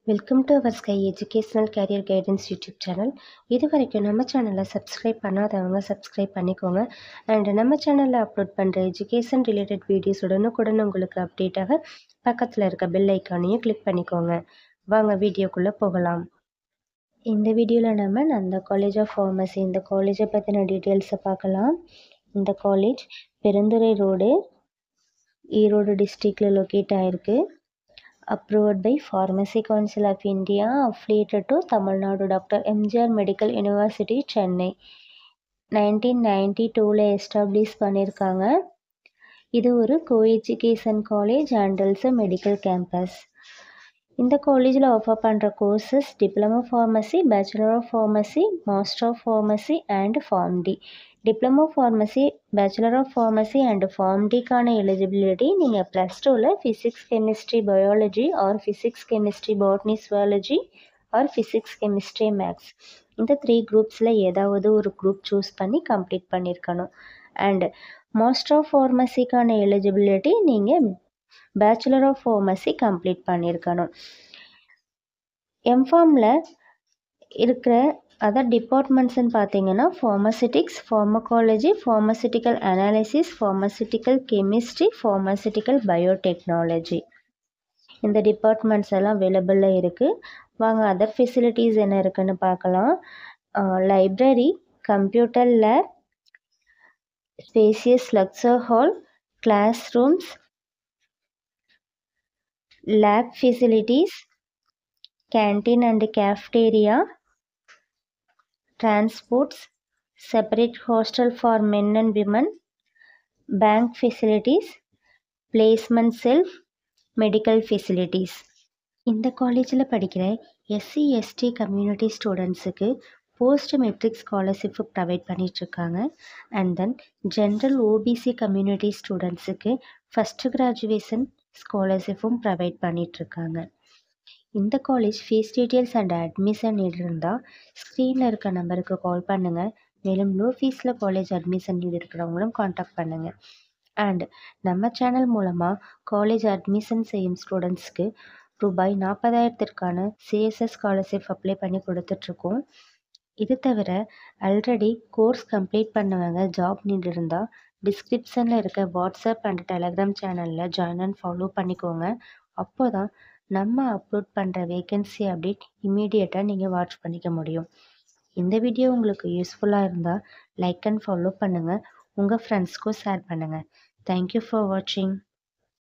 Welcome to our sky educational career guidance YouTube channel. இது வரைக்கும் நம்ம சேனலை சப்ஸ்கிரைப் பண்ணாதவங்க சப்ஸ்கிரைப் பண்ணிக்கோங்க. அண்ட் நம்ம சேனலில் அப்லோட் பண்ணுற எஜுகேஷன் ரிலேட்டட் வீடியோஸ் உடனுக்குடன் உங்களுக்கு அப்டேட்டாக பக்கத்தில் இருக்க பெல் ஐக்கானையும் கிளிக் பண்ணிக்கோங்க. வாங்க வீடியோக்குள்ளே போகலாம். இந்த வீடியோவில் நம்ம நந்தா காலேஜ் ஆஃப் ஃபார்மசி இந்த காலேஜை பற்றின டீட்டெயில்ஸை பார்க்கலாம். இந்த காலேஜ் பெருந்துறை ரோடு, ஈரோடு டிஸ்ட்ரிக்டில் லொக்கேட் ஆகிருக்கு. Approved by Pharmacy Council of India, affiliated to Tamil Nadu Dr. MGR Medical University, Chennai. 1992ல எஸ்டாப்ளிஷ் பண்ணியிருக்காங்க. இது ஒரு coeducation college and also medical campus. இந்த காலேஜில் ஆஃபர் பண்ணுற courses diploma pharmacy, bachelor of pharmacy, master of pharmacy and pharm D. Diploma pharmacy, bachelor of pharmacy and pharm டிக்கான eligibility நீங்கள் +2ல் physics chemistry biology or physics chemistry botany zoology or physics chemistry maths இந்த 3 குரூப்ஸில் ஏதாவது ஒரு group choose பண்ணி complete பண்ணியிருக்கணும். And master of ஃபார்மசிக்கான எலிஜிபிலிட்டி நீங்கள் பேச்சுலர் ஆஃப் ஃபார்மசி கம்ப்ளீட் பண்ணியிருக்கணும். எம்ஃபார்மில் இருக்கிற அதர் டிபார்ட்மெண்ட்ஸ்ன்னு பார்த்தீங்கன்னா pharmaceutics, pharmacology, pharmaceutical analysis, pharmaceutical chemistry, pharmaceutical biotechnology இந்த டிபார்ட்மெண்ட்ஸ் எல்லாம் அவைலபிளில் இருக்குது. வாங்க அதர் ஃபெசிலிட்டிஸ் என்ன இருக்குன்னு பார்க்கலாம். Library, computer lab, spacious lecture hall, classrooms, lab facilities, canteen and cafeteria, transports, separate hostel for men and women, bank facilities, placement self, medical facilities. இந்த காலேஜில் படிக்கிற எஸ்சி எஸ்டி கம்யூனிட்டி ஸ்டூடெண்ட்ஸுக்கு post matric scholarship provide பண்ணிகிட்ருக்காங்க. And then general OBC community ஸ்டூடெண்ட்ஸுக்கு first graduation ஸ்காலர்ஷிப்பும் provide பண்ணிகிட்ருக்காங்க. இந்த college fees details and admission need இருந்தால் ஸ்க்ரீனில் இருக்க நம்பருக்கு கால் பண்ணுங்கள். மேலும் லோ ஃபீஸில் காலேஜ் அட்மிஷன் நீட் இருக்கிறவங்களும் காண்டாக்ட் பண்ணுங்கள். அண்ட் நம்ம சேனல் மூலமாக காலேஜ் அட்மிஷன் செய்யும் ஸ்டூடெண்ட்ஸ்க்கு ரூபாய் 40,000க்கான சிஎஸ்எஸ் ஸ்காலர்ஷிப் அப்ளை பண்ணி கொடுத்துட்ருக்கோம். இது தவிர ஆல்ரெடி கோர்ஸ் கம்ப்ளீட் பண்ணவங்க ஜாப் நீட் இருந்தால் டிஸ்கிரிப்ஷனில் இருக்க வாட்ஸ்அப் அண்ட் டெலகிராம் சேனலில் ஜாயின் அண்ட் ஃபாலோ பண்ணிக்கோங்க. அப்போ தான் நம்ம அப்லோட் பண்ணுற வேகன்சி அப்டேட் இமீடியட்டாக நீங்கள் வாட்ச் பண்ணிக்க முடியும். இந்த வீடியோ உங்களுக்கு யூஸ்ஃபுல்லாக இருந்தால் லைக் அண்ட் ஃபாலோ பண்ணுங்கள். உங்கள் ஃப்ரெண்ட்ஸ்க்கும் ஷேர் பண்ணுங்கள். தேங்க்யூ ஃபார் வாட்சிங்.